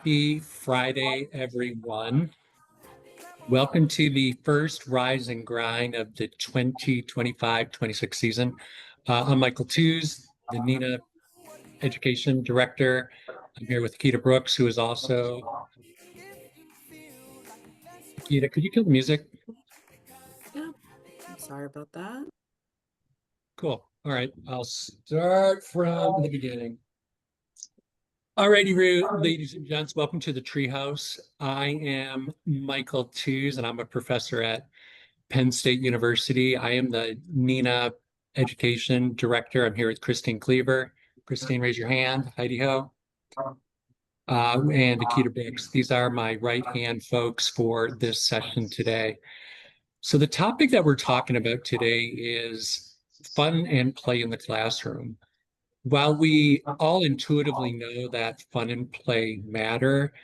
Happy Friday, everyone. Welcome to the first Rise and Grind of the 2025-26 season. I'm Michael Tews, the NENA Education Director. I'm here with Keita Brooks, who is also... Keita, could you kill the music? Yeah, I'm sorry about that. Cool. All right, I'll start from the beginning. All righty, ladies and gents, welcome to the Treehouse. I am Michael Tews, and I'm a professor at Penn State University. I am the NENA Education Director. I'm here with Christine Cleaver. Christine, raise your hand. Heidi Ho. And Akita Brooks. These are my right-hand folks for this session today. So the topic that we're talking about today is fun and play in the classroom. While we all intuitively know that fun and play matter,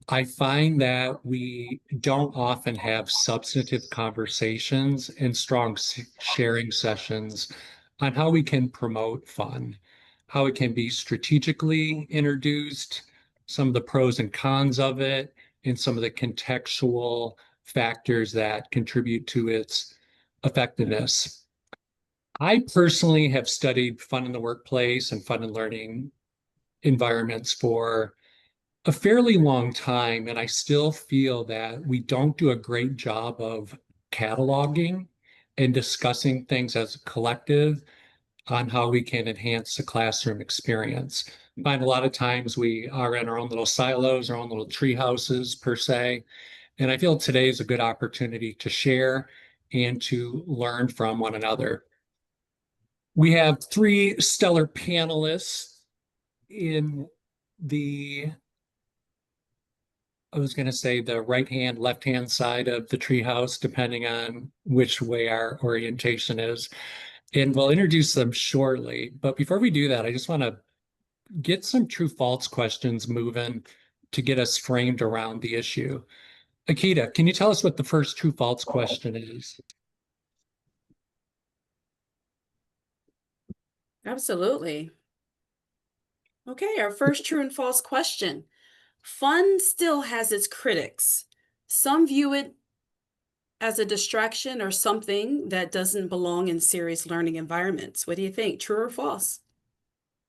I find that we don't often have substantive conversations and strong sharing sessions on how we can promote fun, how it can be strategically introduced, some of the pros and cons of it, and some of the contextual factors that contribute to its effectiveness. I personally have studied fun in the workplace and fun and learning environments for a fairly long time, and I still feel that we don't do a great job of cataloging and discussing things as a collective on how we can enhance the classroom experience. I find a lot of times we are in our own little silos, our own little tree houses per se, and I feel today is a good opportunity to share and to learn from one another. We have three stellar panelists in the, I was going to say the right hand, left hand side of the treehouse, depending on which way our orientation is. And we'll introduce them shortly. But before we do that, I just want to get some true false questions moving to get us framed around the issue. Akita, can you tell us what the first true false question is? Absolutely. Okay, our first true and false question. Fun still has its critics. Some view it as a distraction or something that doesn't belong in serious learning environments. What do you think? True or false?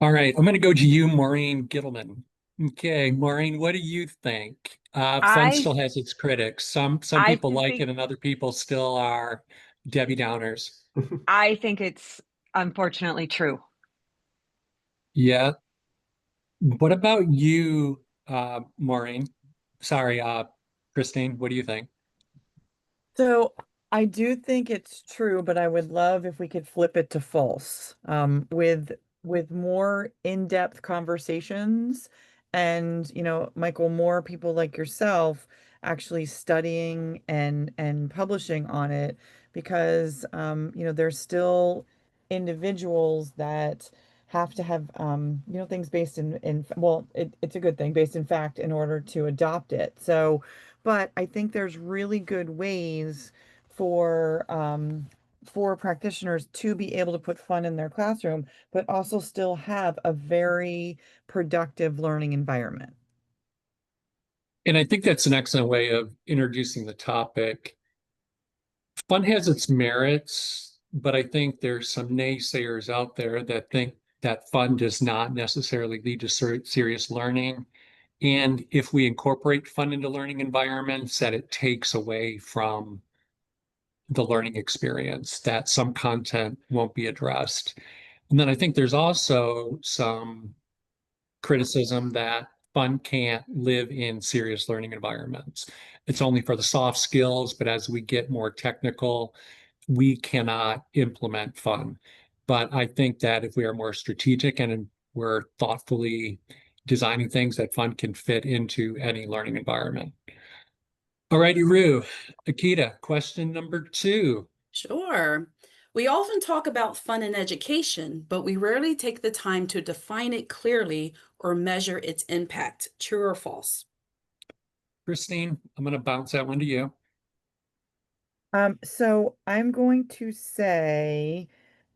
All right, I'm going to go to you, Maureen Gittleman. Okay, Maureen, what do you think? Fun I still has its critics. Some I people like think it, and other people still are Debbie Downers. I think it's unfortunately true. Yeah. What about you, Maureen? Sorry, Christine, what do you think? So I do think it's true, but I would love if we could flip it to false, with more in-depth conversations and, Michael, more people like yourself actually studying and publishing on it because there's still individuals that have to have things based in well, it's a good thing based in fact in order to adopt it. So but I think there's really good ways for practitioners to be able to put fun in their classroom, but also still have a very productive learning environment. And I think that's an excellent way of introducing the topic. Fun has its merits, but I think there's some naysayers out there that think that fun does not necessarily lead to serious learning. And if we incorporate fun into learning environments, that it takes away from the learning experience, that some content won't be addressed. And then I think there's also some criticism that fun can't live in serious learning environments. It's only for the soft skills, but as we get more technical, we cannot implement fun. But I think that if we are more strategic and we're thoughtfully designing things, that fun can fit into any learning environment. All righty, Rue. Akita, question number 2. Sure. We often talk about fun in education, but we rarely take the time to define it clearly or measure its impact. True or false? Christine, I'm going to bounce that one to you. So I'm going to say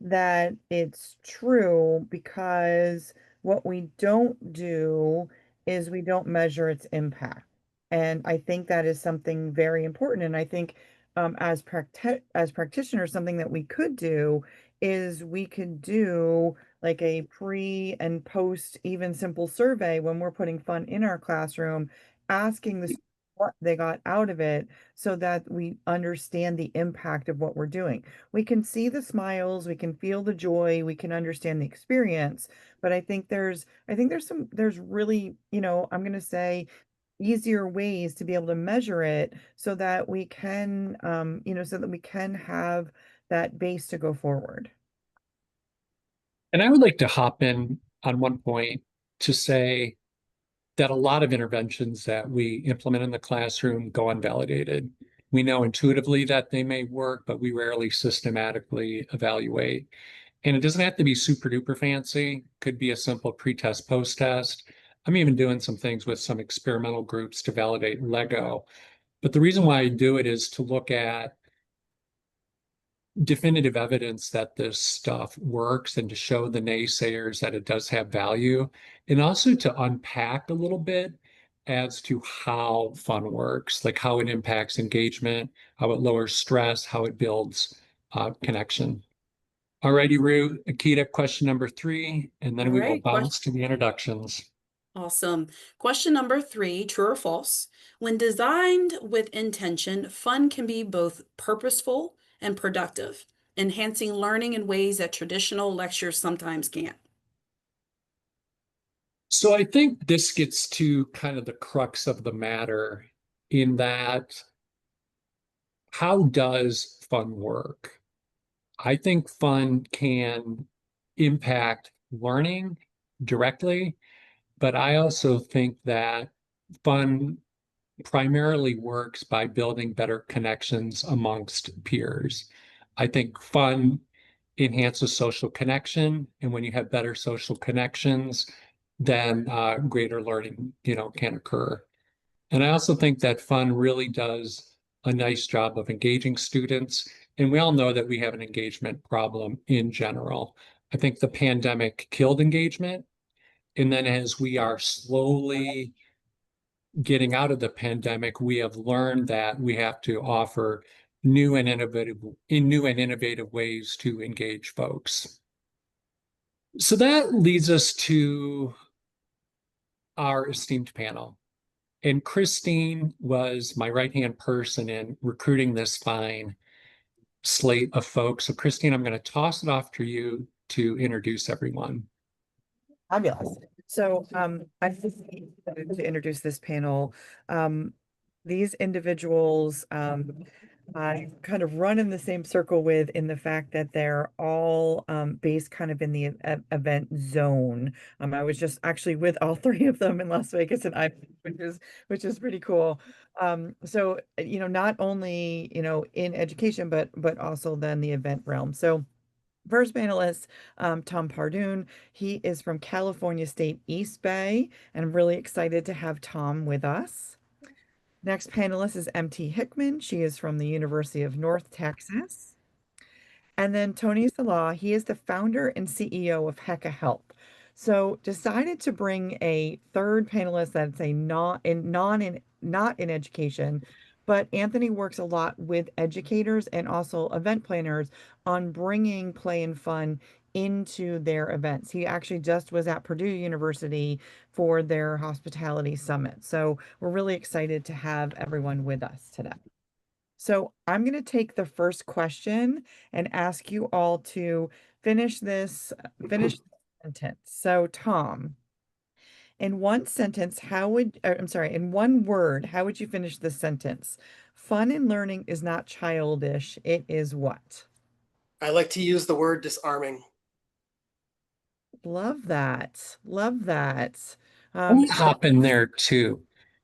that it's true because what we don't do is we don't measure its impact. And I think that is something very important. And I think as practitioners, something that we could do is we could do like a pre and post even simple survey when we're putting fun in our classroom, asking the students what they got out of it so that we understand the impact of what we're doing. We can see the smiles, we can feel the joy, we can understand the experience, but there's really, I'm going to say easier ways to be able to measure it so that we can, so that we can have that base to go forward. And I would like to hop in on one point to say that a lot of interventions that we implement in the classroom go unvalidated. We know intuitively that they may work, but we rarely systematically evaluate. And it doesn't have to be super duper fancy. Could be a simple pre-test, post-test. I'm even doing some things with some experimental groups to validate Lego. But the reason why I do it is to look at definitive evidence that this stuff works and to show the naysayers that it does have value, and also to unpack a little bit as to how fun works, like how it impacts engagement, how it lowers stress, how it builds connection. Alrighty, Rue, Akita, question number 3, and then All we will right, bounce to the introductions. Awesome. Question number 3, true or false? When designed with intention, fun can be both purposeful and productive, enhancing learning in ways that traditional lectures sometimes can't. So I think this gets to kind of the crux of the matter in that, how does fun work? I think fun can impact learning directly, but I also think that fun primarily works by building better connections amongst peers. I think fun enhances social connection, and when you have better social connections, then greater learning, can occur. And I also think that fun really does a nice job of engaging students. And we all know that we have an engagement problem in general. I think the pandemic killed engagement. And then as we are slowly getting out of the pandemic, we have learned that we have to offer new and innovative ways to engage folks. So that leads us to our esteemed panel. And Christine was my right-hand person in recruiting this fine slate of folks. So Christine, I'm going to toss it off to you to introduce everyone. Fabulous. So I just need to introduce this panel. These individuals I kind of run in the same circle with, in the fact that they're all based kind of in the event zone. I was just actually with all 3 of them in Las Vegas, and which is pretty cool. So not only in education, but also then the event realm. So first panelist, Tom Padron. He is from California State East Bay, and I'm really excited to have Tom with us. Next panelist is MT Hickman. She is from the University of North Texas. And then Tony Salah, he is the founder and CEO of Hecka Help. So decided to bring a third panelist that's not in education, but Anthony works a lot with educators and also event planners on bringing play and fun into their events. He actually just was at Purdue University for their hospitality summit. So we're really excited to have everyone with us today. So I'm going to take the first question and ask you all to finish this sentence. So Tom, in one sentence, in one word, how would you finish this sentence? Fun and learning is not childish. It is what? I like to use the word disarming. Love that. Love that. Let me hop in there too.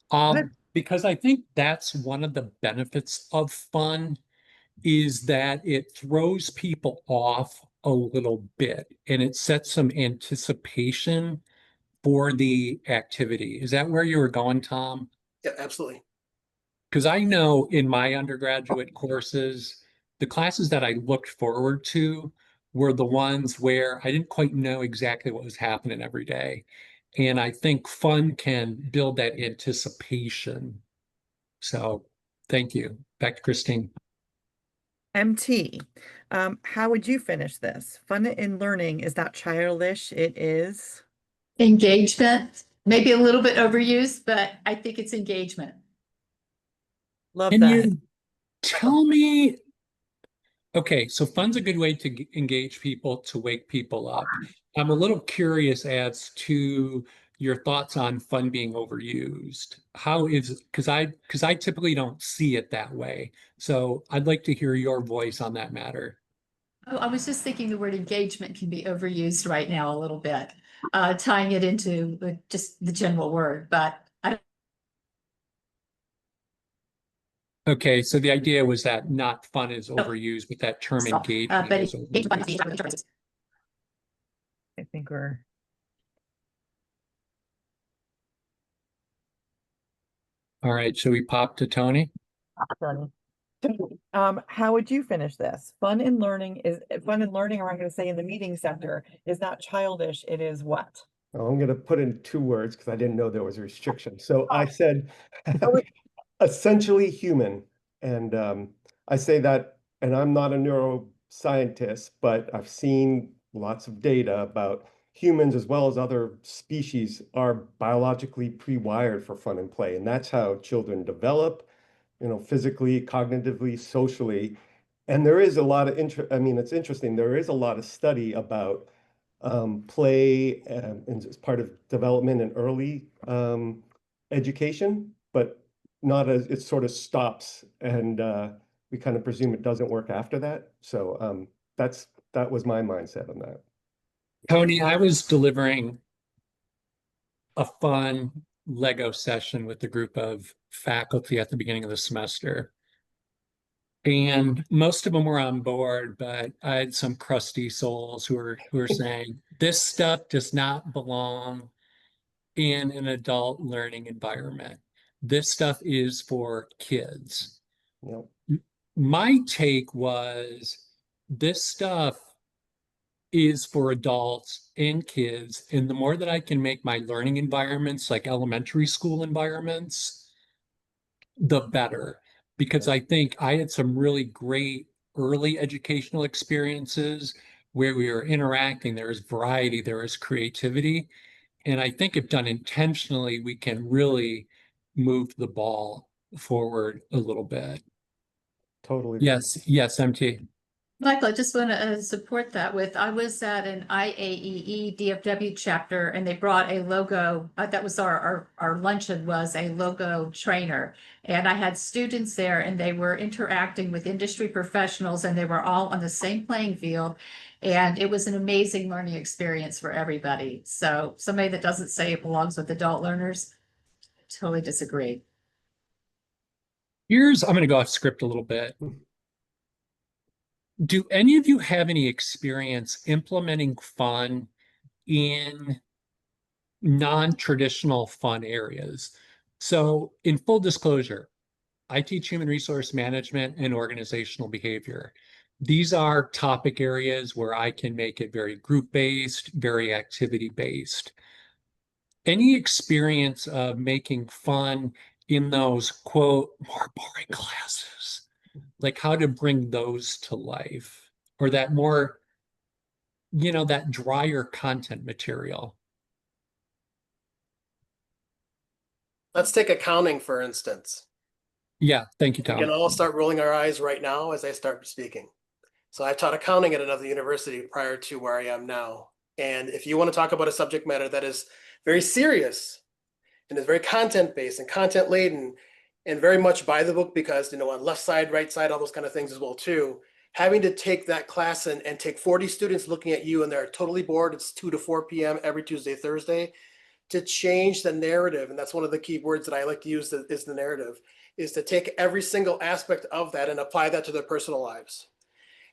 What? Because I think that's one of the benefits of fun, is that it throws people off a little bit and it sets some anticipation for the activity. Is that where you were going, Tom? Yeah, absolutely. Because I know in my undergraduate courses, the classes that I looked forward to were the ones where I didn't quite know exactly what was happening every day. And I think fun can build that anticipation. So thank you. Back to Christine. MT, how would you finish this? Fun in learning is not childish. It is. Engagement, maybe a little bit overused, but I think it's engagement. Love Can that. you tell me? Okay, so fun's a good way to engage people, to wake people up. I'm a little curious as to your thoughts on fun being overused. How is, because I typically don't see it that way. So I'd like to hear your voice on that matter. Oh, I was just thinking the word engagement can be overused right now a little bit, tying it into just the general word, but I don't. Okay, so the idea was that not fun is overused, but that term engagement But is overused. I think we're. All right, should we pop to Tony? How would you finish this? Fun in learning, or I'm going to say in the meeting sector, is not childish. It is what? Oh, I'm going to put in 2 words because I didn't know there was a restriction. So I said Oh, essentially human. And I say that, and I'm not a neuroscientist, but I've seen lots of data about humans as well as other species are biologically pre-wired for fun and play. And that's how children develop, physically, cognitively, socially. And there is a lot of it's interesting. There is a lot of study about play and as part of development and early education, but not as it sort of stops, and we kind of presume it doesn't work after that. So that was my mindset on that. Tony, I was delivering a fun Lego session with a group of faculty at the beginning of the semester. And most of them were on board, but I had some crusty souls who were saying this stuff does not belong in an adult learning environment. This stuff is for kids. Yep. My take was this stuff is for adults and kids. And the more that I can make my learning environments like elementary school environments, the better. Because I think I had some really great early educational experiences where we were interacting. There is variety, there is creativity. And I think if done intentionally, we can really move the ball forward a little bit. Totally. Yes, MT. Michael, I just want to support that with, I was at an IAEE DFW chapter and they brought a logo, that was our luncheon was a logo trainer. And I had students there and they were interacting with industry professionals and they were all on the same playing field. And it was an amazing learning experience for everybody. So somebody that doesn't say it belongs with adult learners, totally disagree. I'm going to go off script a little bit. Do any of you have any experience implementing fun in non-traditional fun areas? So in full disclosure, I teach human resource management and organizational behavior. These are topic areas where I can make it very group-based, very activity-based. Any experience of making fun in those, quote, more boring classes? Like how to bring those to life, or that more, that drier content material. Let's take accounting, for instance. Yeah, thank you, We can Tom. all start rolling our eyes right now as I start speaking. So I've taught accounting at another university prior to where I am now. And if you want to talk about a subject matter that is very serious and is very content-based and content-laden and very much by the book, because, on left side, right side, all those kind of things as well too, having to take that class and take 40 students looking at you and they're totally bored, it's 2 to 4 p.m. every Tuesday, Thursday, to change the narrative. And that's one of the key words that I like to use is the narrative, is to take every single aspect of that and apply that to their personal lives.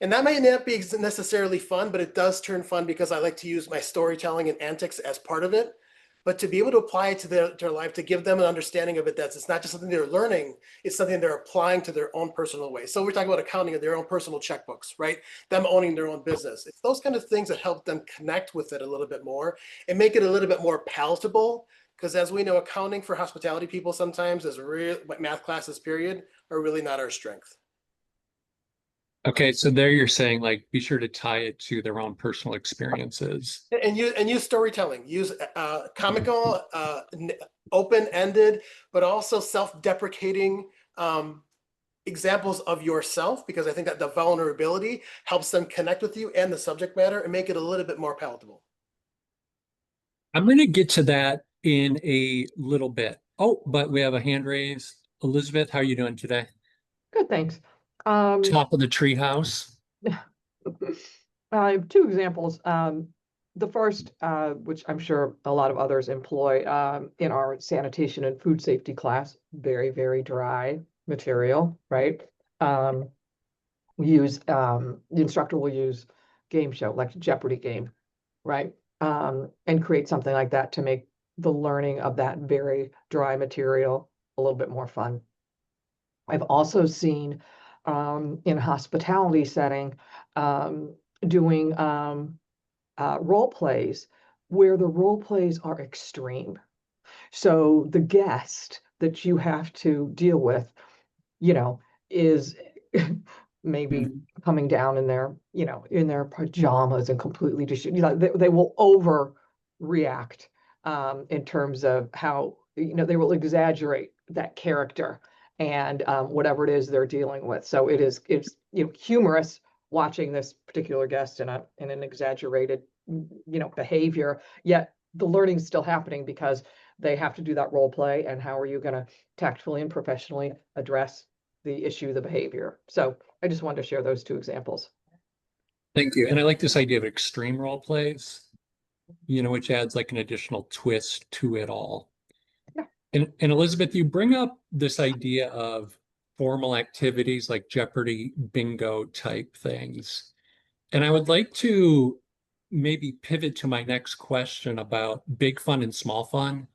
And that might not be necessarily fun, but it does turn fun because I like to use my storytelling and antics as part of it. but to be able to apply it to their life, to give them an understanding of it, that it's not just something they're learning, it's something they're applying to their own personal way. So we're talking about accounting and their own personal checkbooks, right? Them owning their own business. It's those kind of things that help them connect with it a little bit more and make it a little bit more palatable. Because as we know, accounting for hospitality people sometimes is real, math classes period are really not our strength. Okay, so there you're saying like be sure to tie it to their own personal experiences. And use storytelling, use comical, open-ended, but also self-deprecating examples of yourself, because I think that the vulnerability helps them connect with you and the subject matter and make it a little bit more palatable. I'm going to get to that in a little bit. Oh, but we have a hand raised. Elizabeth, how are you doing today? Good, thanks. Top of the treehouse. I have two examples. The first, which I'm sure a lot of others employ in our sanitation and food safety class, very, very dry material, right? The instructor will use game show, like a Jeopardy game, right? And create something like that to make the learning of that very dry material a little bit more fun. I've also seen in hospitality setting doing role plays where the role plays are extreme. So the guest that you have to deal with, is maybe coming down in their, in their pajamas and completely they will overreact in terms of how, they will exaggerate that character and whatever it is they're dealing with. So it's humorous watching this particular guest in an exaggerated, behavior, yet the learning's still happening because they have to do that role play. And how are you going to tactfully and professionally address the issue, the behavior? So I just wanted to share those two examples. Thank you. And I like this idea of extreme role plays, which adds like an additional twist to it all. Yeah. And Elizabeth, you bring up this idea of formal activities like Jeopardy, bingo type things. And I would like to maybe pivot to my next question about big fun and small fun,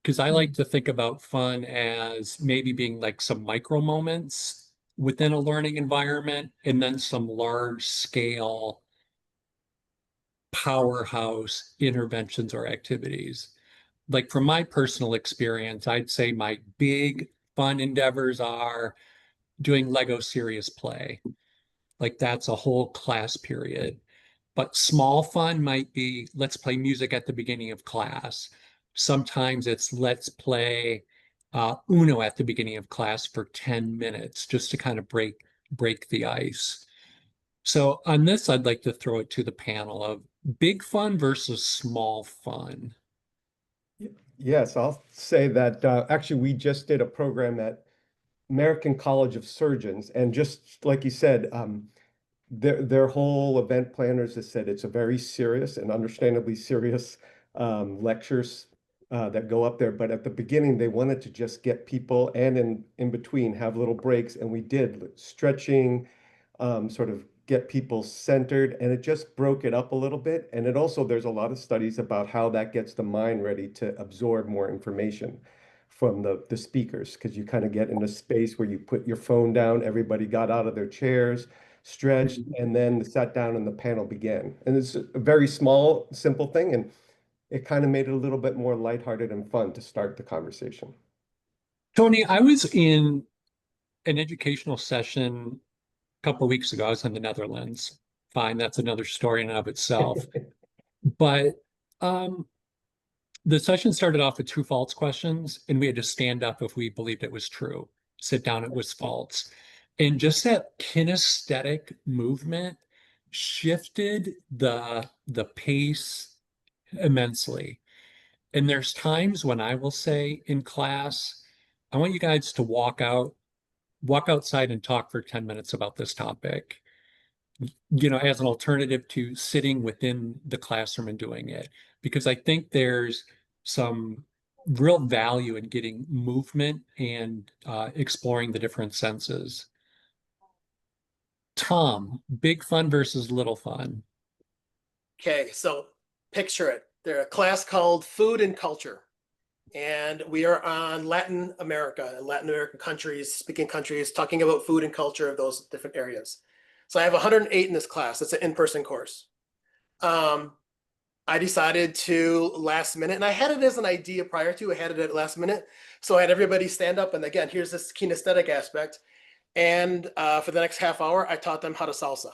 because I like to think about fun as maybe being like some micro moments within a learning environment and then some large scale powerhouse interventions or activities. Like from my personal experience, I'd say my big fun endeavors are doing Lego serious play. Like that's a whole class period. But small fun might be let's play music at the beginning of class. Sometimes it's let's play Uno at the beginning of class for 10 minutes just to kind of break the ice. So on this, I'd like to throw it to the panel of big fun versus small fun. Yes, I'll say that actually we just did a program at American College of Surgeons, and just like you said, their whole event planners have said it's a very serious and understandably serious lectures that go up there. But at the beginning, they wanted to just get people, and in between have little breaks, and we did stretching, sort of get people centered, and it just broke it up a little bit. And it also, there's a lot of studies about how that gets the mind ready to absorb more information from the speakers, because you kind of get in a space where you put your phone down, everybody got out of their chairs, stretched, and then sat down and the panel began. And it's a very small, simple thing, and it kind of made it a little bit more lighthearted and fun to start the conversation. Tony, I was in an educational session a couple of weeks ago. I was in the Netherlands. Fine, that's another story in and of itself. But the session started off with true false questions, and we had to stand up if we believed it was true. Sit down, it was false. And just that kinesthetic movement shifted the pace immensely. And there's times when I will say in class, I want you guys to walk outside and talk for 10 minutes about this topic, as an alternative to sitting within the classroom and doing it. Because I think there's some real value in getting movement and exploring the different senses. Tom, big fun versus little fun. Okay, so picture it. They're a class called Food and Culture. And we are on Latin America and Latin American countries, speaking countries, talking about food and culture of those different areas. So I have 108 in this class. It's an in-person course. I decided to last minute, and I had it as an idea prior to, I had it at last minute. So I had everybody stand up, and again, here's this kinesthetic aspect. And for the next half hour, I taught them how to salsa.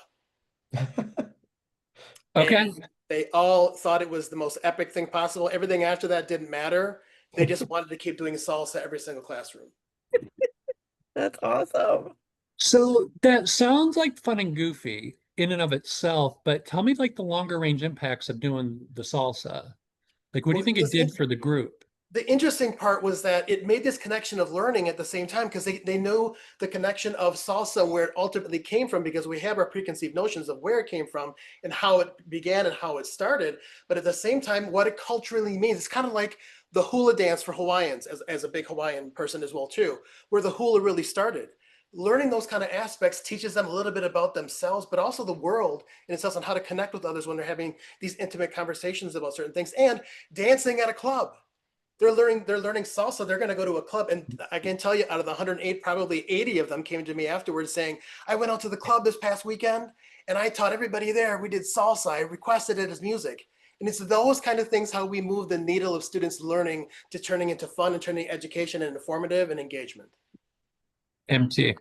Okay. And they all thought it was the most epic thing possible. Everything after that didn't matter. They just wanted to keep doing salsa every single classroom. That's awesome. So that sounds like fun and goofy in and of itself, but tell me like the longer range impacts of doing the salsa. Like, what do you think it did for the group? The interesting part was that it made this connection of learning at the same time, because they know the connection of salsa, where it ultimately came from, because we have our preconceived notions of where it came from and how it began and how it started. But at the same time, what it culturally means. It's kind of like the hula dance for Hawaiians, as a big Hawaiian person as well too, where the hula really started. Learning those kind of aspects teaches them a little bit about themselves, but also the world in itself, and how to connect with others when they're having these intimate conversations about certain things. And dancing at a club. They're learning salsa. They're going to go to a club. And I can tell you, out of the 108, probably 80 of them came to me afterwards saying, I went out to the club this past weekend and I taught everybody there. We did salsa. I requested it as music. And it's those kind of things, how we move the needle of students learning to turning into fun and turning education into informative and engagement. MT.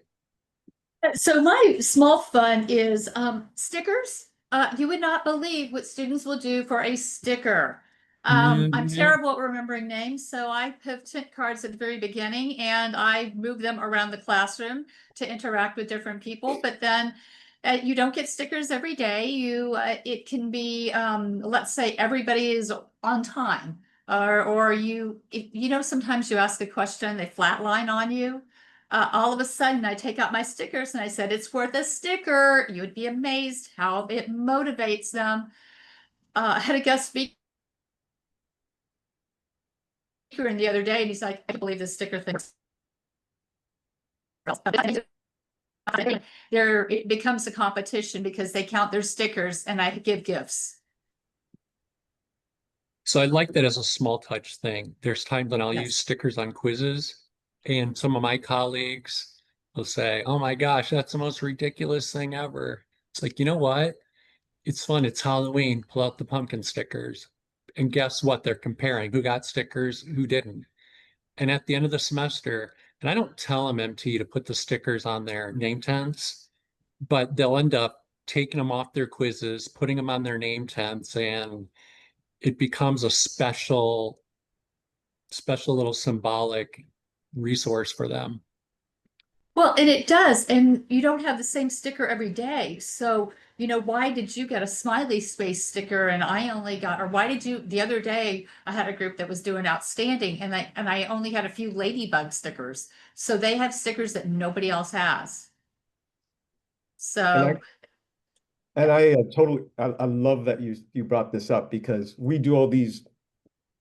So my small fun is stickers. You would not believe what students will do for a sticker. I'm terrible at remembering names, so I have tent cards at the very beginning and I move them around the classroom to interact with different people. But then you don't get stickers every day. It can be, let's say everybody is on time, or sometimes you ask a question, they flatline on you. All of a sudden, I take out my stickers and I said, it's worth a sticker. You would be amazed how it motivates them. I had a guest speaker in the other day, and he's like, I can't believe this sticker thing. It becomes a competition because they count their stickers and I give gifts. So I like that as a small touch thing. There's times when I'll Yes. use stickers on quizzes, and some of my colleagues will say, oh my gosh, that's the most ridiculous thing ever. It's like, you know what? It's fun. It's Halloween. Pull out the pumpkin stickers. And guess what? They're comparing who got stickers, who didn't. And at the end of the semester, and I don't tell them MT to put the stickers on their name tents, but they'll end up taking them off their quizzes, putting them on their name tents, and it becomes a special little symbolic resource for them. Well, and it does, and you don't have the same sticker every day. So, why did you get a smiley face sticker and I only got, or why did you, the other day I had a group that was doing outstanding and I only had a few ladybug stickers. So they have stickers that nobody else has. So, And I totally, I love that you brought this up, because we do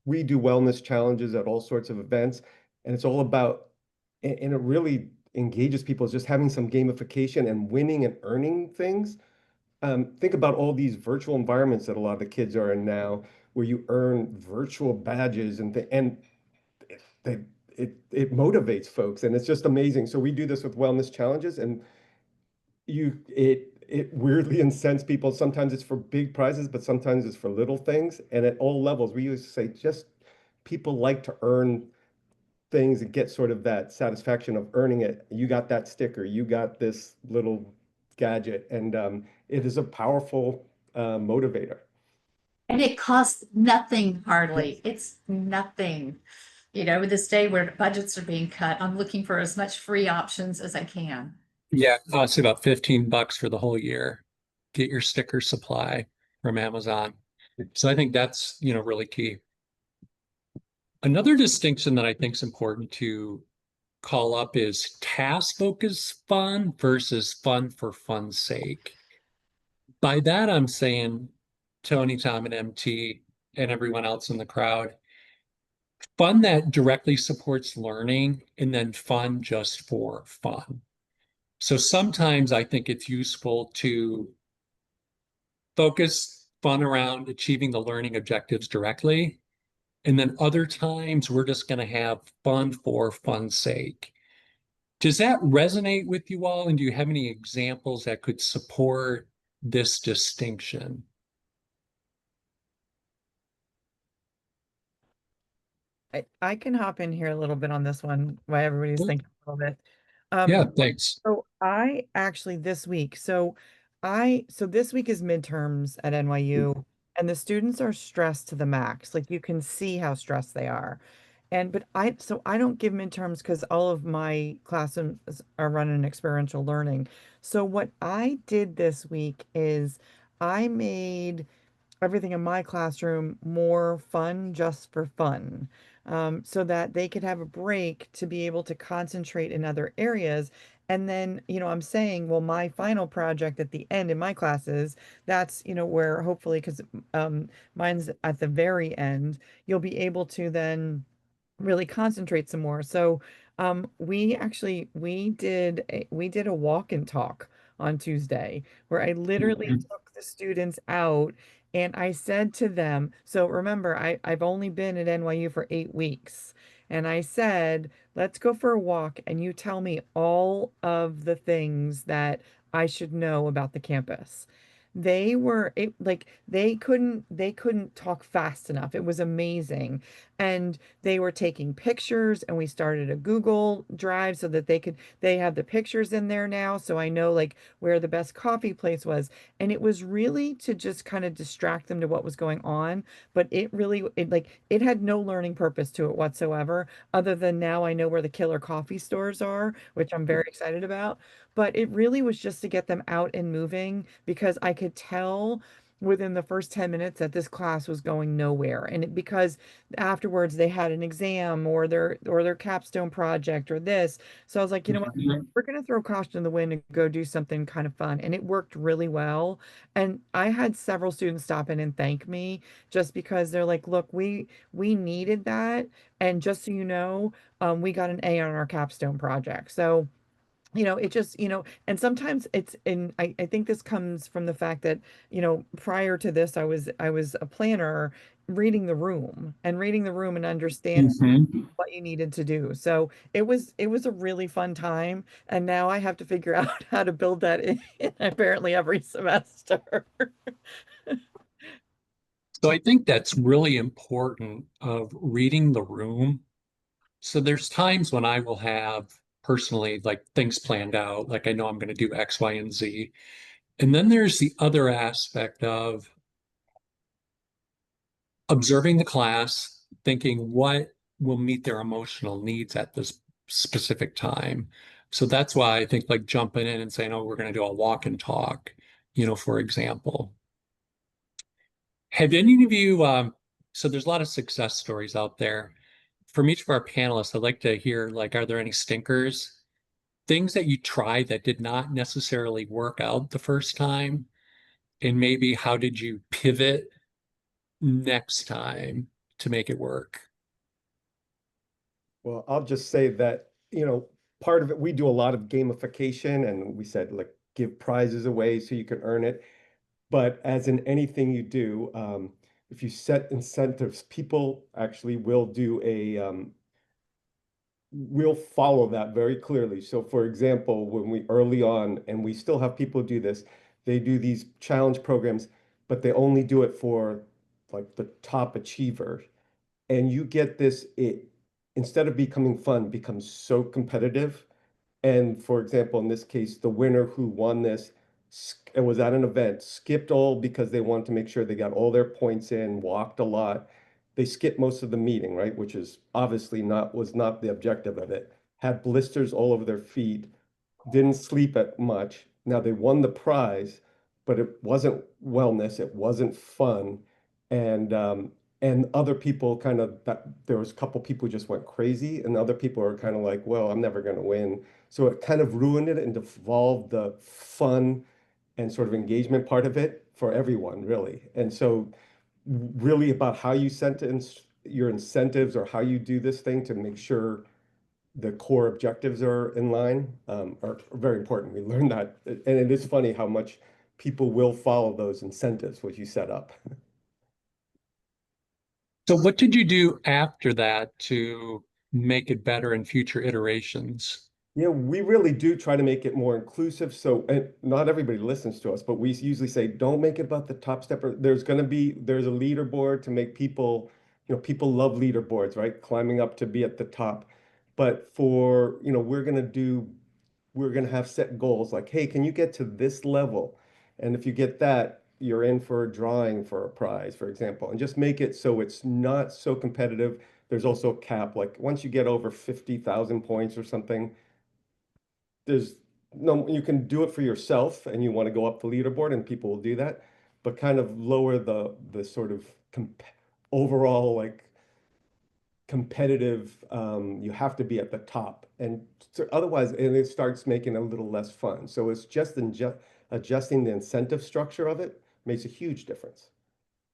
wellness challenges at all sorts of events, and it's all about, and it really engages people, just having some gamification and winning and earning things. Think about all these virtual environments that a lot of the kids are in now, where you earn virtual badges and it motivates folks, and it's just amazing. So we do this with wellness challenges, and it weirdly incents people. Sometimes it's for big prizes, but sometimes it's for little things. And at all levels, we used to say, just people like to earn things and get sort of that satisfaction of earning it. You got that sticker, you got this little gadget, and it is a powerful motivator. and it costs nothing hardly. It's nothing. With this day where budgets are being cut, I'm looking for as much free options as I can. Yeah, it costs about $15 for the whole year. Get your sticker supply from Amazon. So I think that's, really key. Another distinction that I think is important to call up is task focused fun versus fun for fun's sake. By that, I'm saying, Tony, Tom, and MT, and everyone else in the crowd, fun that directly supports learning, and then fun just for fun. So sometimes I think it's useful to focus fun around achieving the learning objectives directly. And then other times we're just going to have fun for fun's sake. Does that resonate with you all? And do you have any examples that could support this distinction? I can hop in here a little bit on this one while everybody's Sure. thinking a little bit. Yeah, thanks. So I actually this week, so this week is midterms at NYU, and the students are stressed to the max. Like you can see how stressed they are. But I don't give midterms because all of my classes are running experiential learning. So what I did this week is I made everything in my classroom more fun just for fun, so that they could have a break to be able to concentrate in other areas. And then, I'm saying, well, my final project at the end in my classes, that's, where hopefully, because mine's at the very end, you'll be able to then really concentrate some more. So we did a walk and talk on Tuesday where I literally Mhm. took the students out and I said to them, so remember, I've only been at NYU for 8 weeks. And I said, let's go for a walk and you tell me all of the things that I should know about the campus. They couldn't talk fast enough. It was amazing. And they were taking pictures and we started a Google Drive so that they have the pictures in there now. So I know like where the best coffee place was. And it was really to just kind of distract them to what was going on. But it had no learning purpose to it whatsoever, other than now I know where the killer coffee stores are, which I'm very excited about. But it really was just to get them out and moving because I could tell within the first 10 minutes that this class was going nowhere. Because afterwards they had an exam or their capstone project or this. So I was like, you know what? Mhm. We're going to throw caution in the wind and go do something kind of fun. And it worked really well. And I had several students stop in and thank me just because they're like, look, we needed that. And just so you know, we got an A on our capstone project. So it just, and sometimes I think this comes from the fact that, prior to this, I was a planner reading the room and understanding Mhm. what you needed to do. So it was a really fun time. And now I have to figure out how to build that in apparently every semester. So I think that's really important of reading the room. So there's times when I will have personally like things planned out, like I know I'm going to do X, Y, and Z. And then there's the other aspect of observing the class, thinking what will meet their emotional needs at this specific time. So that's why I think like jumping in and saying, oh, we're going to do a walk and talk, for example. Have any of you, so there's a lot of success stories out there. From each of our panelists, I'd like to hear, like, are there any stinkers? Things that you tried that did not necessarily work out the first time? And maybe how did you pivot next time to make it work? Well, I'll just say that, part of it, we do a lot of gamification and we said like give prizes away so you can earn it. But as in anything you do, if you set incentives, people actually will follow that very clearly. So for example, when we early on, and we still have people do this, they do these challenge programs, but they only do it for like the top achievers. And you get this, it instead of becoming fun, becomes so competitive. And for example, in this case, the winner who won this, it was at an event, skipped all because they wanted to make sure they got all their points in, walked a lot. They skipped most of the meeting, right? Which is obviously was not the objective of it. Had blisters all over their feet, didn't sleep at much. Now they won the prize, but it wasn't wellness, it wasn't fun. And other people kind of that there was a couple people who just went crazy, and other people are kind of like, well, I'm never going to win. So it kind of ruined it and devolved the fun and sort of engagement part of it for everyone, really. And so really about how you sentence your incentives or how you do this thing to make sure the core objectives are in line, are very important. We learned that, and it is funny how much people will follow those incentives which you set up. So what did you do after that to make it better in future iterations? Yeah, we really do try to make it more inclusive. So, and not everybody listens to us, but we usually say, don't make it about the top stepper. There's a leaderboard to make people, people love leaderboards, right? Climbing up to be at the top. But for, we're going to have set goals like, hey, can you get to this level? And if you get that, you're in for a drawing for a prize, for example, and just make it so it's not so competitive. There's also a cap, like once you get over 50,000 points or something, you can do it for yourself and you want to go up the leaderboard and people will do that, but kind of lower the sort of overall like competitive, you have to be at the top, and so otherwise, and it starts making it a little less fun. So it's just adjusting the incentive structure of it makes a huge difference.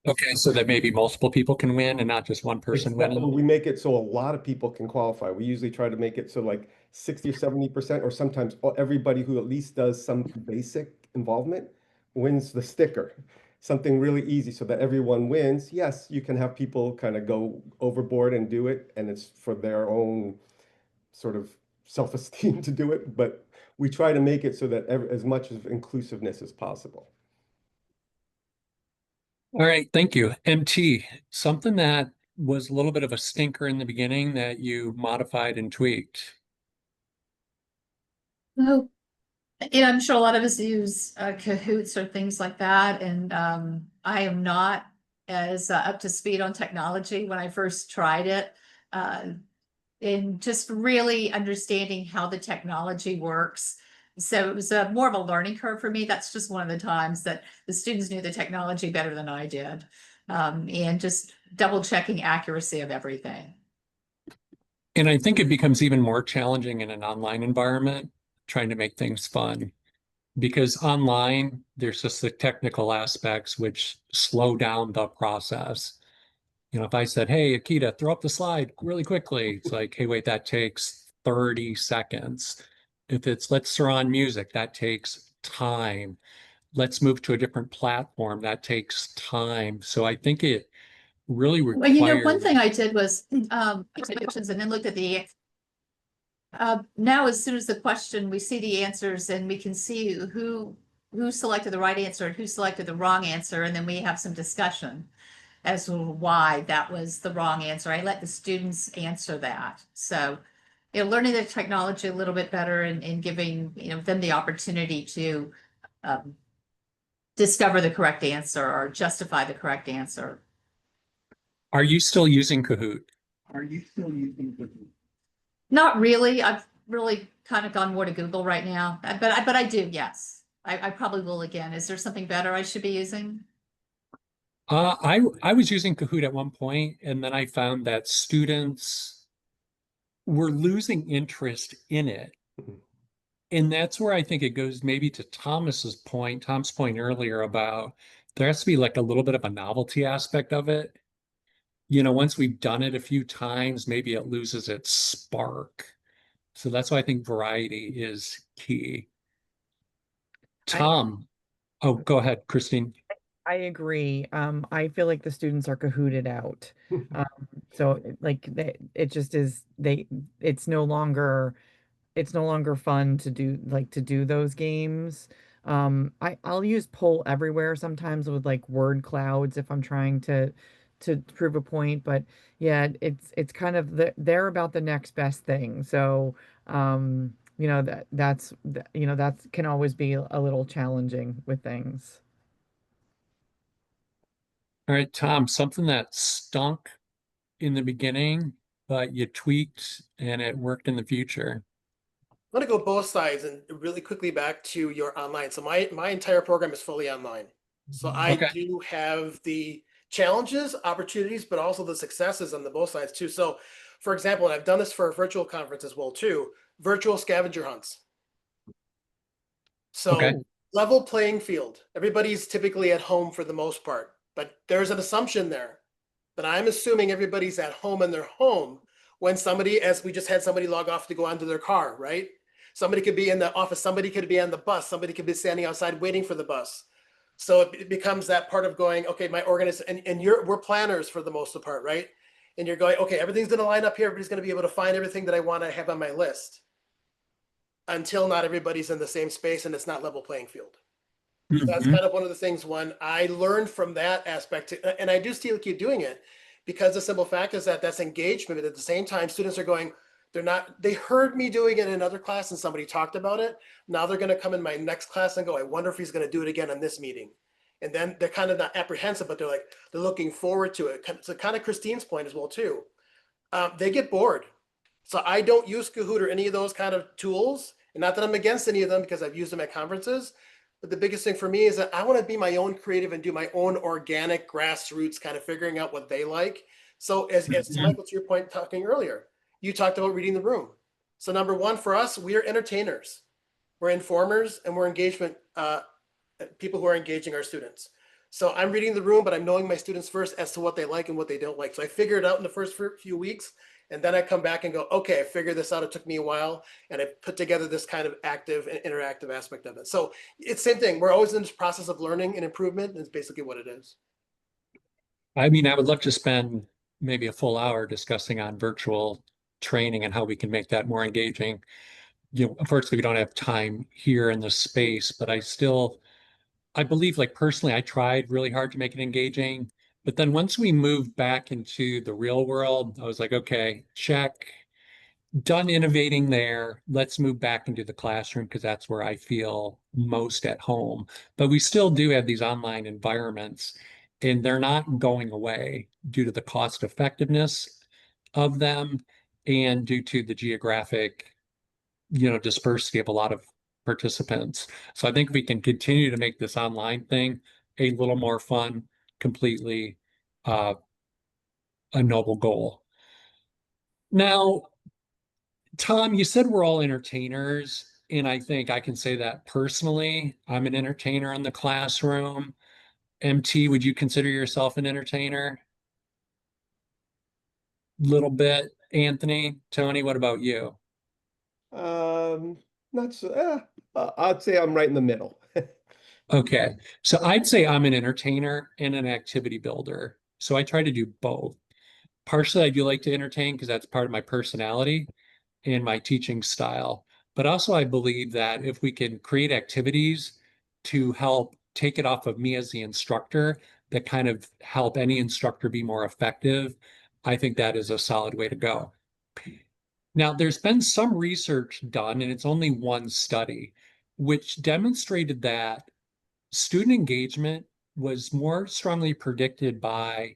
Okay, so that maybe multiple people can win and not just one person winning. We make it so a lot of people can qualify. We usually try to make it so like 60 or 70%, or sometimes everybody who at least does some basic involvement wins the sticker. Something really easy so that everyone wins. Yes, you can have people kind of go overboard and do it, and it's for their own sort of self-esteem to do it, but we try to make it so that as much of inclusiveness as possible. All right, thank you. MT, something that was a little bit of a stinker in the beginning that you modified and tweaked. Oh, I'm sure a lot of us use Cahoots or things like that, and I am not as up to speed on technology when I first tried it. And just really understanding how the technology works. So it was more of a learning curve for me. That's just one of the times that the students knew the technology better than I did. And just double checking accuracy of everything. And I think it becomes even more challenging in an online environment, trying to make things fun. Because online, there's just the technical aspects which slow down the process. If I said, hey, Akita, throw up the slide really quickly, it's like, hey, wait, that takes 30 seconds. If it's let's throw on music, that takes time. Let's move to a different platform, that takes time. So I think it really Well, one requires. thing I did was and then looked at the now as soon as the question, we see the answers and we can see who selected the right answer and who selected the wrong answer, and then we have some discussion as to why that was the wrong answer. I let the students answer that. So, learning the technology a little bit better and giving, them the opportunity to discover the correct answer or justify the correct answer. Are you still using Kahoot? Not really. I've really kind of gone more to Google right now, but I do, yes. I probably will again. Is there something better I should be using? I was using Kahoot at one point, and then I found that students were losing interest in it. And that's where I think it goes maybe to Tom's point earlier about there has to be like a little bit of a novelty aspect of it. Once we've done it a few times, maybe it loses its spark. So that's why I think variety is key. Tom, oh, go ahead, Christine. I agree. I feel like the students are Kahooted out. So like it just is it's no longer fun to do those games. I'll use poll everywhere sometimes with like word clouds if I'm trying to prove a point, but yeah, it's kind of they're about the next best thing. So that's can always be a little challenging with things. All right, Tom, something that stunk in the beginning, but you tweaked and it worked in the future. I'm going to go both sides and really quickly back to your online. So my entire program is fully online. So I do have the challenges, opportunities, but also the successes on the both sides too. So for example, and I've done this for a virtual conference as well too, virtual scavenger hunts. So level playing field. Everybody's typically at home for the most part, but there's an assumption there that I'm assuming everybody's at home in their home when somebody, as we just had somebody log off to go onto their car, right? Somebody could be in the office, somebody could be on the bus, somebody could be standing outside waiting for the bus. So it becomes that part of going, okay, my organization, and we're planners for the most part, right? And you're going, okay, everything's going to line up here. Everybody's going to be able to find everything that I want to have on my list, until not everybody's in the same space and it's not level playing field. So that's Mhm. kind of one of the things when I learned from that aspect, and I do still keep doing it, because the simple fact is that that's engagement. But at the same time, students are going, they heard me doing it in another class and somebody talked about it. Now they're going to come in my next class and go, I wonder if he's going to do it again in this meeting. And then they're kind of not apprehensive, but they're looking forward to it. So kind of Christine's point as well too. They get bored. So I don't use Kahoot or any of those kind of tools. And not that I'm against any of them, because I've used them at conferences. But the biggest thing for me is that I want to be my own creative and do my own organic grassroots kind of figuring out what they like. So as Mhm. Michael, to your point talking earlier, you talked about reading the room. So number one for us, we are entertainers. We're informers, and we're engagement people who are engaging our students. So I'm reading the room, but I'm knowing my students first as to what they like and what they don't like. So I figure it out in the first few weeks. And then I come back and go, okay, I figured this out. It took me a while, and I put together this kind of active and interactive aspect of it. So it's the same thing. We're always in this process of learning and improvement. Is basically what it is. I mean, I would love to spend maybe a full hour discussing on virtual training and how we can make that more engaging. Unfortunately, we don't have time here in the space, but I believe, like personally, I tried really hard to make it engaging. But then once we moved back into the real world, I was like, okay, check, done innovating there. Let's move back into the classroom because that's where I feel most at home. But we still do have these online environments, and they're not going away due to the cost effectiveness of them and due to the geographic, dispersity of a lot of participants. So I think we can continue to make this online thing a little more fun, completely uh, a noble goal. Now, Tom, you said we're all entertainers, and I think I can say that personally. I'm an entertainer in the classroom. MT, would you consider yourself an entertainer? Little bit. Anthony, Tony, what about you? Um, not so, I'd say I'm right in the middle. Okay, so I'd say I'm an entertainer and an activity builder. So I try to do both. Partially, I do like to entertain because that's part of my personality and my teaching style. But also, I believe that if we can create activities to help take it off of me as the instructor that kind of help any instructor be more effective, I think that is a solid way to go. Now, there's been some research done, and it's only one study, which demonstrated that student engagement was more strongly predicted by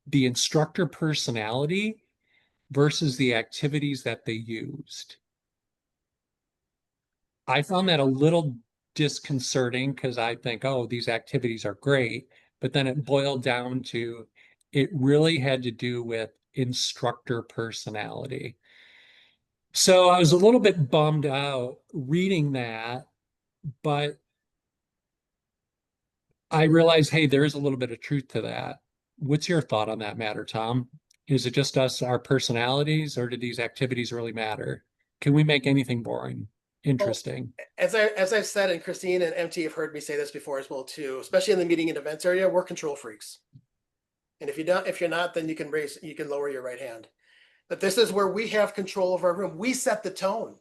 the instructor personality versus the activities that they used. I found that a little disconcerting because I think, oh, these activities are great. But then it boiled down to it really had to do with instructor personality. So I was a little bit bummed out reading that, but I realized, hey, there is a little bit of truth to that. What's your thought on that matter, Tom? Is it just us, our personalities, or do these activities really matter? Can we make anything boring, Well, interesting? as I've said, and Christine and MT have heard me say this before as well too, especially in the meeting and events area, we're control freaks. And if you're not, then you can lower your right hand. But this is where we have control of our room. We set the tone.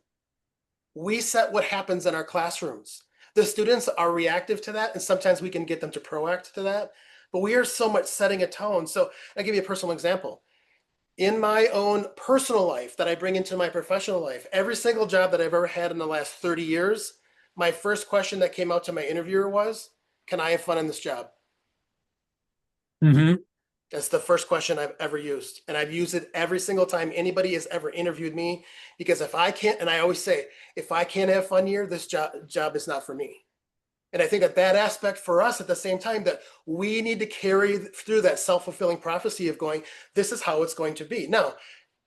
We set what happens in our classrooms. The students are reactive to that, and sometimes we can get them to proact to that. But we are so much setting a tone. So I'll give you a personal example. In my own personal life that I bring into my professional life, every single job that I've ever had in the last 30 years, my first question that came out to my interviewer was, can I have fun in this job? Mm-hmm. That's the first question I've ever used. And I've used it every single time anybody has ever interviewed me, because if I can't, and I always say, if I can't have fun here, this job is not for me. And I think that aspect for us at the same time, that we need to carry through that self-fulfilling prophecy of going, this is how it's going to be. Now,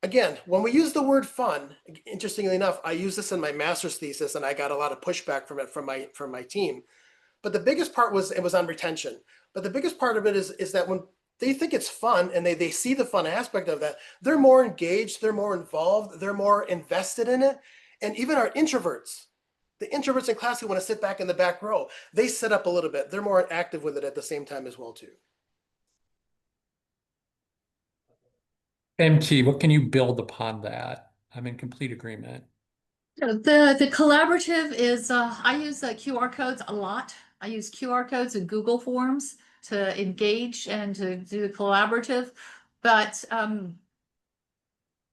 again, when we use the word fun, interestingly enough, I use this in my master's thesis and I got a lot of pushback from it from my team. But the biggest part was on retention. But the biggest part of it is that when they think it's fun and they see the fun aspect of that, they're more engaged, they're more involved, they're more invested in it. And even our introverts, The introverts in class who want to sit back in the back row, they sit up a little bit. They're more active with it at the same time as well, too. MT, what can you build upon that? I'm in complete agreement. The collaborative is, I use QR codes a lot. I use QR codes and Google Forms to engage and to do the collaborative. But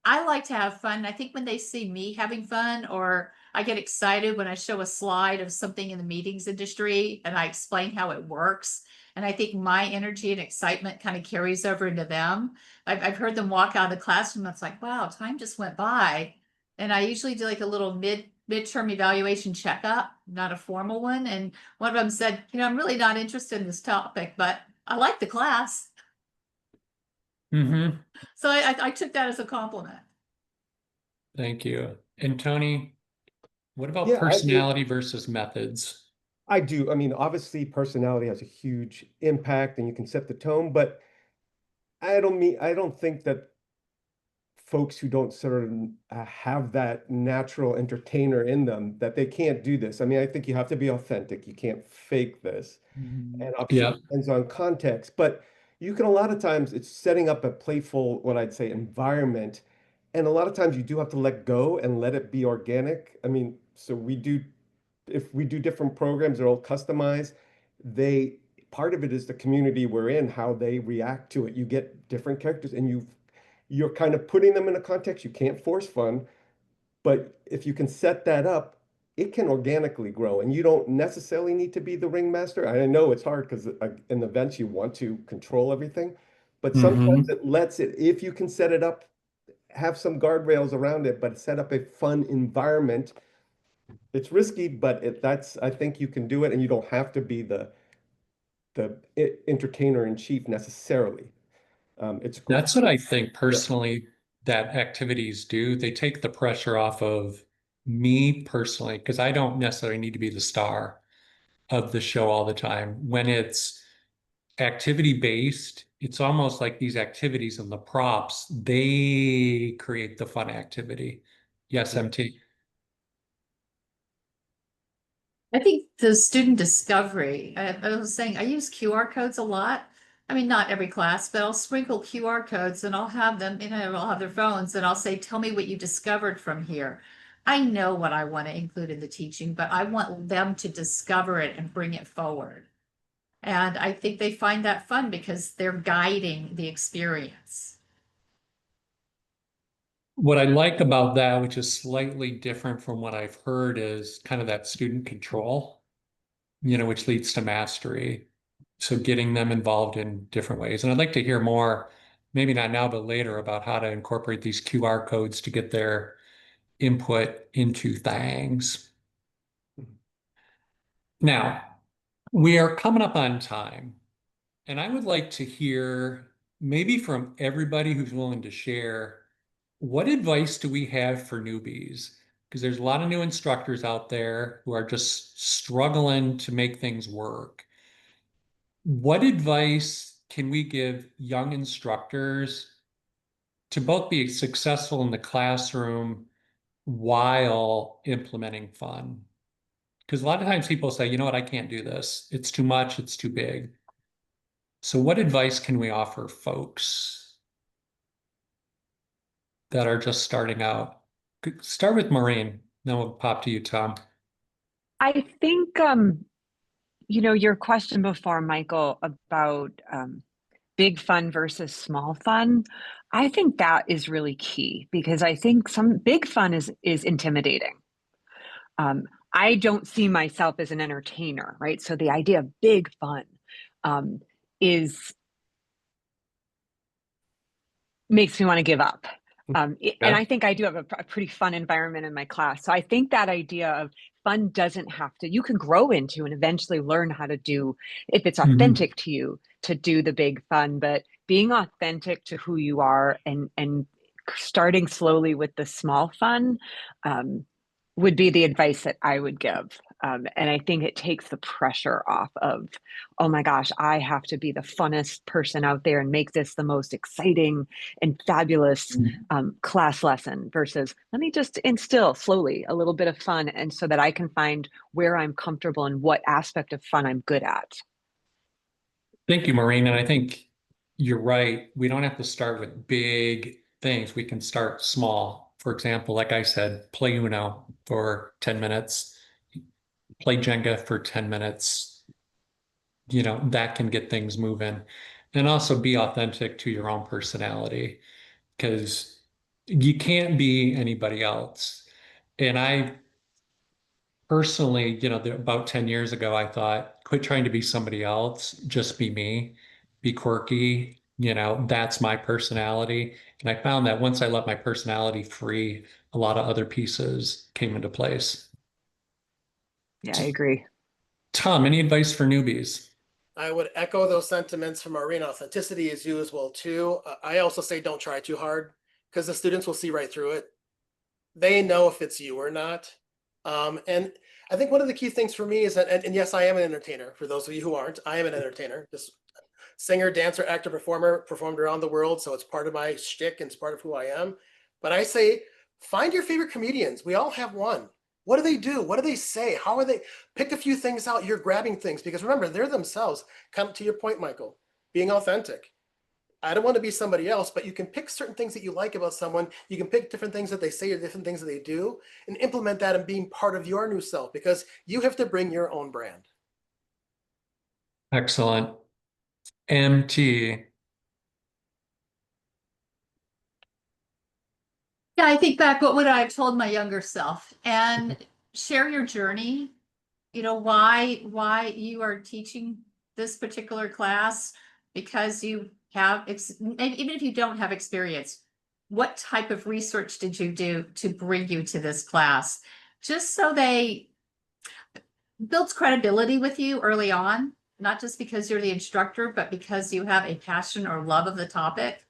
I like to have fun. I think when they see me having fun, or I get excited when I show a slide of something in the meetings industry and I explain how it works. And I think my energy and excitement kind of carries over into them. I've heard them walk out of the classroom. It's like, wow, time just went by. And I usually do like a little midterm evaluation checkup, not a formal one. And one of them said, I'm really not interested in this topic, but I like the class. Mm-hmm. So I took that as a compliment. Thank you. And Tony, what about Yeah, personality versus methods? I do. I mean, obviously personality has a huge impact and you can set the tone, but I don't think that folks who don't sort of have that natural entertainer in them, that they can't do this. I mean, I think you have to be authentic. You can't fake this. And obviously Yeah. it depends on context, but you can, a lot of times it's setting up a playful, what I'd say, environment. And a lot of times you do have to let go and let it be organic. I mean, so if we do different programs, they're all customized. Part of it is the community we're in, how they react to it. You get different characters and you're kind of putting them in a context. You can't force fun, but if you can set that up, it can organically grow, and you don't necessarily need to be the ringmaster. I know it's hard because in events you want to control everything, but sometimes Mm-hmm. it lets it, if you can set it up, have some guardrails around it, but set up a fun environment. It's risky, but I think you can do it, and you don't have to be the entertainer in chief necessarily. It's great. That's what I think personally that activities do. They take the pressure off of me personally, because I don't necessarily need to be the star of the show all the time. When it's activity based, it's almost like these activities and the props, they create the fun activity. Yes, Yeah. MT. I think the student discovery, I was saying, I use QR codes a lot. I mean, not every class, but I'll sprinkle QR codes and I'll have them, I'll have their phones and I'll say, tell me what you discovered from here. I know what I want to include in the teaching, but I want them to discover it and bring it forward. And I think they find that fun because they're guiding the experience. What I like about that, which is slightly different from what I've heard, is kind of that student control, which leads to mastery. So getting them involved in different ways. And I'd like to hear more, maybe not now, but later, about how to incorporate these QR codes to get their input into things. Now, we are coming up on time, and I would like to hear maybe from everybody who's willing to share, what advice do we have for newbies? Because there's a lot of new instructors out there who are just struggling to make things work. What advice can we give young instructors to both be successful in the classroom while implementing fun? Because a lot of times people say, you know what, I can't do this. It's too much, it's too big. So what advice can we offer folks that are just starting out? Start with Maureen, then we'll pop to you, Tom. I think, your question before, Michael, about big fun versus small fun, I think that is really key, because I think some big fun is intimidating. I don't see myself as an entertainer, right? So the idea of big fun makes me want to give up. And I think I do have a pretty fun environment in my class. So I think that idea of fun doesn't have to, you can grow into and eventually learn how to do, if it's authentic to you, to do the big fun, but being authentic to who you are and starting slowly with the small fun would be the advice that I would give. And I think it takes the pressure off of, oh my gosh, I have to be the funnest person out there and make this the most exciting and fabulous class lesson versus let me just instill slowly a little bit of fun. And so that I can find where I'm comfortable and what aspect of fun I'm good at. Thank you, Maureen. And I think you're right. We don't have to start with big things. We can start small. For example, like I said, play Uno for 10 minutes, play Jenga for 10 minutes. You know, that can get things moving. And also be authentic to your own personality because you can't be anybody else. And I personally, about 10 years ago, I thought, quit trying to be somebody else, just be me, be quirky. That's my personality. And I found that once I let my personality free, a lot of other pieces came into place. Yeah, I agree. Tom, any advice for newbies? I would echo those sentiments from Maureen. Authenticity is you as well too. I also say don't try too hard because the students will see right through it. They know if it's you or not. And I think one of the key things for me is that, and yes, I am an entertainer. For those of you who aren't, I am an entertainer. Just singer, dancer, actor, performer, performed around the world. So it's part of my shtick and it's part of who I am. But I say, find your favorite comedians. We all have one. What do they do? What do they say? How are they? Pick a few things out. You're grabbing things because remember, they're themselves. Kind of to your point, Michael, being authentic. I don't want to be somebody else, but you can pick certain things that you like about someone. You can pick different things that they say or different things that they do and implement that and being part of your new self because you have to bring your own brand. Excellent. MT. Yeah, I think back, what would I have told my younger self? And share your journey, why you are teaching this particular class, because you have, even if you don't have experience, what type of research did you do to bring you to this class? Just so they builds credibility with you early on, not just because you're the instructor, but because you have a passion or love of the topic.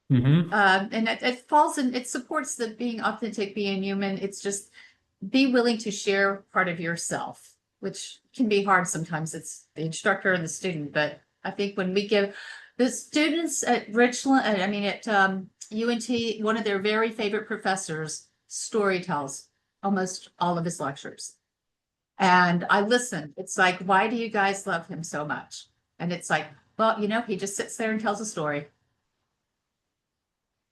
And it falls in, it supports the being authentic, being human. It's just be willing to share part of yourself, which can be hard sometimes. It's the instructor and the student, but I think when we give the students at Richland, at UNT, one of their very favorite professors storytells almost all of his lectures. And I listen. It's like, why do you guys love him so much? And it's like, well, he just sits there and tells a story.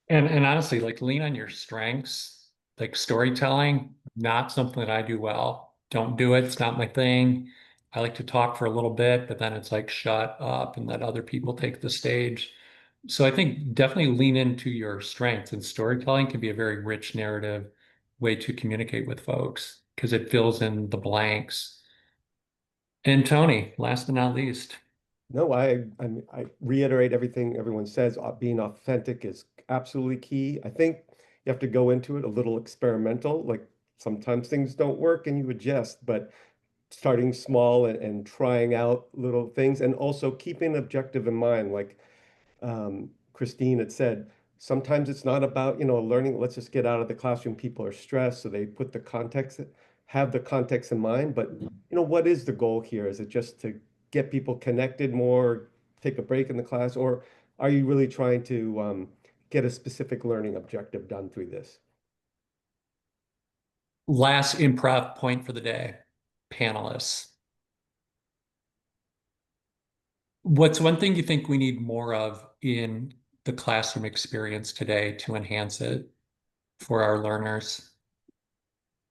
And honestly, like lean on your strengths, like storytelling, not something that I do well. Don't do it. It's not my thing. I like to talk for a little bit, but then it's like shut up and let other people take the stage. So I think definitely lean into your strengths, and storytelling can be a very rich narrative way to communicate with folks because it fills in the blanks. And Tony, last but not least. No, I reiterate everything everyone says. Being authentic is absolutely key. I think you have to go into it a little experimental. Like sometimes things don't work and you adjust, but starting small and trying out little things and also keeping an objective in mind. Like Christine had said, sometimes it's not about, learning, let's just get out of the classroom. People are stressed, so they put have the context in mind. But, what is the goal here? Is it just to get people connected more, take a break in the class, or are you really trying to get a specific learning objective done through this? Last improv point for the day, panelists. What's one thing you think we need more of in the classroom experience today to enhance it for our learners?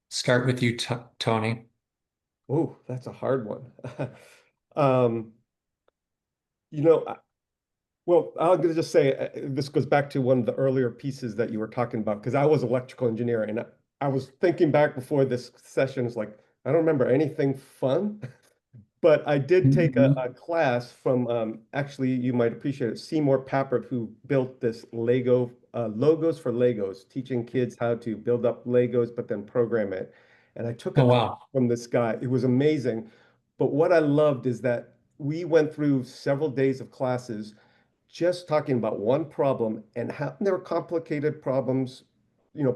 Start with you, Tony. Oh, that's a hard one. um, you know, Well, I'm going to just say this goes back to one of the earlier pieces that you were talking about, because I was an electrical engineer and I was thinking back before this session, it's like, I don't remember anything fun, but I did take a class from, actually, you might appreciate it, Seymour Papert, who built this Logos for Legos, teaching kids how to build up Legos, but then program it. And I took a class wow. from this guy. It was amazing. But what I loved is that we went through several days of classes just talking about one problem and how there were complicated problems,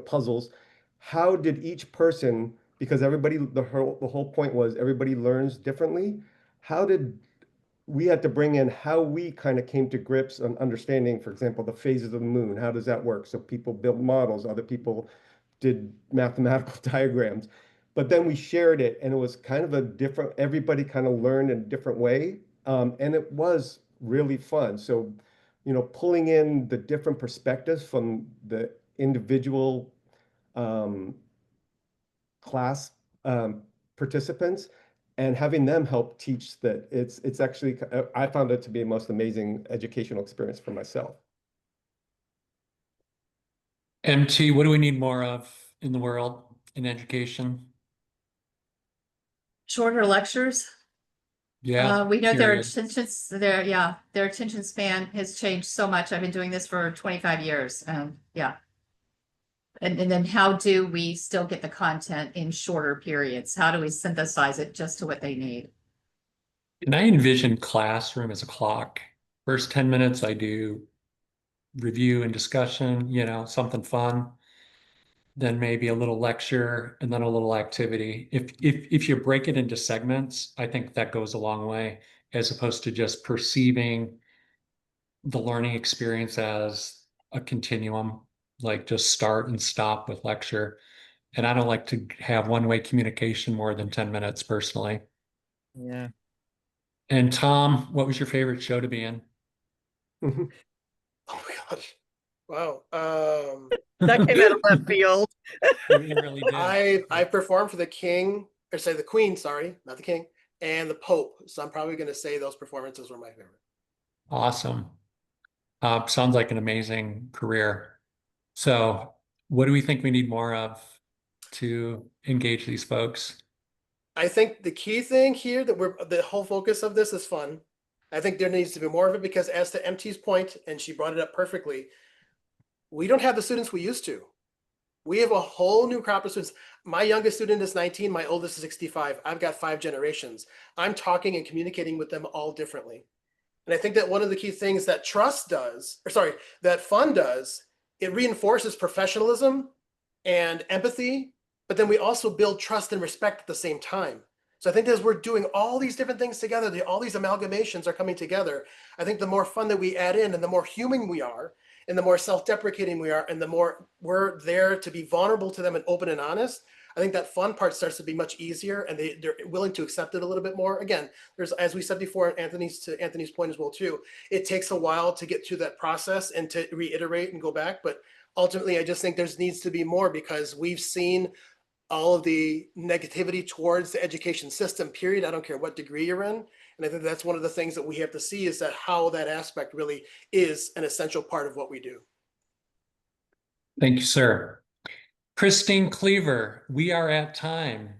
puzzles. How did each person because everybody, the whole point was everybody learns differently. How did we had to bring in how we kind of came to grips on understanding, for example, the phases of the moon. How does that work? So people built models, other people did mathematical diagrams, but then we shared it, and it was kind of a different, everybody kind of learned in a different way. And it was really fun. So, pulling in the different perspectives from the individual um, class participants and having them help teach that it's actually, I found it to be a most amazing educational experience for myself. MT, what do we need more of in the world in education? Shorter lectures. Yeah, We know period. their attention span has changed so much. I've been doing this for 25 years. Yeah. And then how do we still get the content in shorter periods? How do we synthesize it just to what they need? And I envision classroom as a clock. First 10 minutes, I do review and discussion, something fun. Then maybe a little lecture and then a little activity. If you break it into segments, I think that goes a long way, as opposed to just perceiving the learning experience as a continuum, like just start and stop with lecture. And I don't like to have one-way communication more than 10 minutes personally. Yeah. And Tom, what was your favorite show to be in? Oh my gosh. Wow. That came out of left field. It really did. I performed for the king, or say the queen, sorry, not the king, and the Pope. So I'm probably going to say those performances were my favorite. Awesome. Sounds like an amazing career. So, what do we think we need more of to engage these folks? I think the key thing here that the whole focus of this is fun. I think there needs to be more of it because, as to MT's point, and she brought it up perfectly, we don't have the students we used to. We have a whole new crop of students. My youngest student is 19, my oldest is 65. I've got 5 generations. I'm talking and communicating with them all differently. And I think that one of the key things that that fun does, it reinforces professionalism and empathy, but then we also build trust and respect at the same time. So I think as we're doing all these different things together, all these amalgamations are coming together. I think the more fun that we add in and the more human we are, and the more self-deprecating we are, and the more we're there to be vulnerable to them and open and honest, I think that fun part starts to be much easier, and they're willing to accept it a little bit more. Again, there's, as we said before, to Anthony's point as well too, it takes a while to get through that process and to reiterate and go back. But ultimately, I just think there needs to be more, because we've seen all of the negativity towards the education system, period. I don't care what degree you're in. And I think that's one of the things that we have to see, is that how that aspect really is an essential part of what we do. Thank you, sir. Christine Cleaver, we are at time.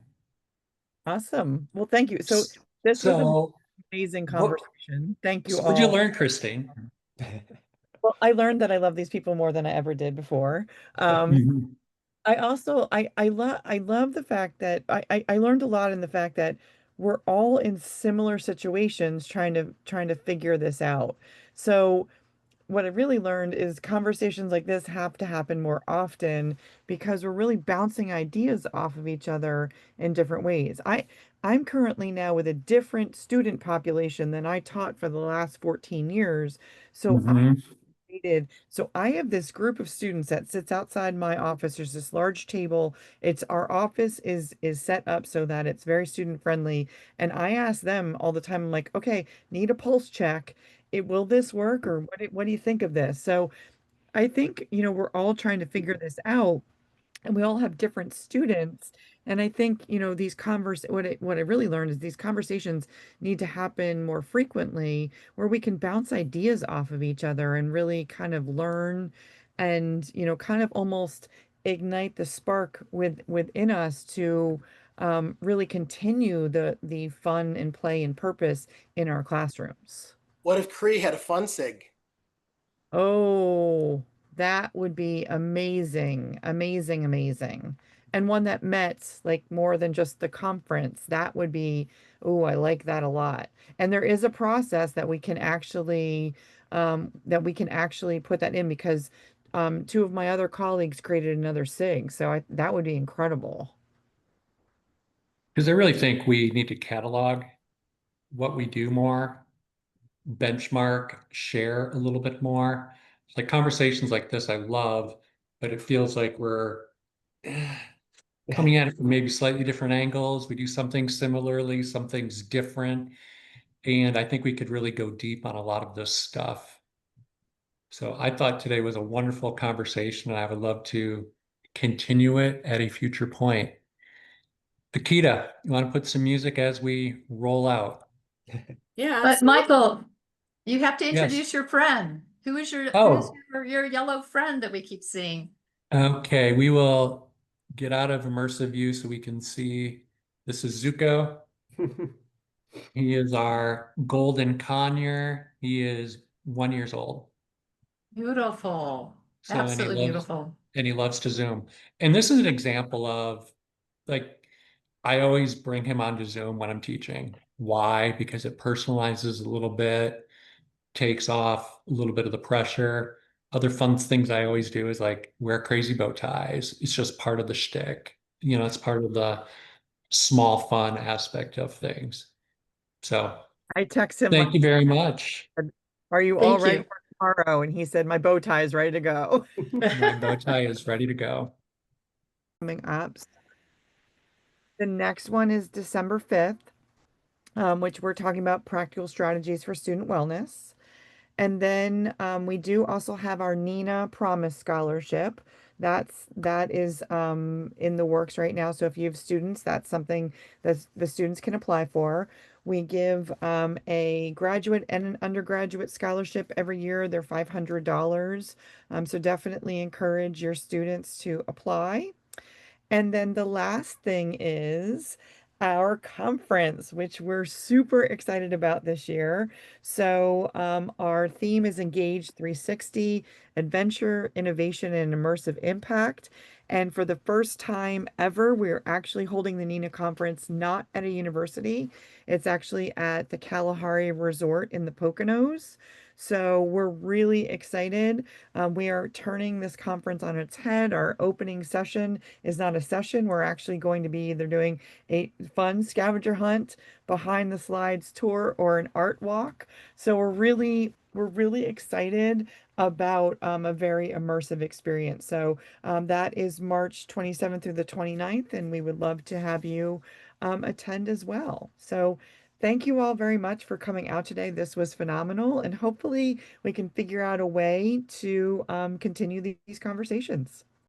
Awesome. Well, thank you. So this was an amazing conversation. Thank you all. What did you learn, Christine? Well, I learned that I love these people more than I ever did before. I also I love the fact that I learned a lot in the fact that we're all in similar situations trying to figure this out. So what I really learned is conversations like this have to happen more often, because we're really bouncing ideas off of each other in different ways. I'm currently now with a different student population than I taught for the last 14 years. So I have this group of students that sits outside my office. There's this large table. Our office is set up so that it's very student friendly. And I ask them all the time, I'm like, okay, need a pulse check. Will this work, or what do you think of this? So I think, we're all trying to figure this out, and we all have different students. And I think, what I really learned is these conversations need to happen more frequently, where we can bounce ideas off of each other and really kind of learn and, kind of almost ignite the spark within us to really continue the fun and play and purpose in our classrooms. What if Cree had a fun sig? Oh, that would be amazing, amazing, amazing. And one that met like more than just the conference. That would be, oh, I like that a lot. And there is a process that we can actually put that in, because 2 of my other colleagues created another SIG. So that would be incredible. Because I really think we need to catalog what we do more, benchmark, share a little bit more. Like conversations like this, I love, but it feels like we're coming at it from maybe slightly different angles. We do something similarly, something's different. And I think we could really go deep on a lot of this stuff. So I thought today was a wonderful conversation, and I would love to continue it at a future point. Akita, you want to put some music as we roll out? Yeah, But absolutely. Michael, you have to Yes. introduce your friend. Who's Oh. your yellow friend that we keep seeing? Okay, we will get out of immersive view so we can see. This is Zuko. He is our golden conure. He is 1 year old. Beautiful. So, Absolutely beautiful. and he loves to Zoom. And this is an example of like, I always bring him onto Zoom when I'm teaching. Why? Because it personalizes a little bit, takes off a little bit of the pressure. Other fun things I always do is like wear crazy bow ties. It's just part of the shtick. You know, it's part of the small fun aspect of things. So I text him, thank you very much. are you all Thank right you. for tomorrow? And he said, my bow tie is ready to go. My bow tie is ready to go. Coming up. The next one is December 5th, which we're talking about practical strategies for student wellness. And then we do also have our NENA Promise Scholarship. That is in the works right now. So if you have students, that's something that the students can apply for. We give a graduate and an undergraduate scholarship every year. They're $500. So definitely encourage your students to apply. And then the last thing is our conference, which we're super excited about this year. So our theme is Engage 360, Adventure, Innovation, and Immersive Impact. And for the first time ever, we're actually holding the NENA conference not at a university. It's actually at the Kalahari Resort in the Poconos. So we're really excited. We are turning this conference on its head. Our opening session is not a session. We're actually going to be either doing a fun scavenger hunt, behind the slides tour, or an art walk. So we're really excited about a very immersive experience. So that is March 27th through the 29th, and we would love to have you attend as well. So thank you all very much for coming out today. This was phenomenal, and hopefully we can figure out a way to continue these conversations.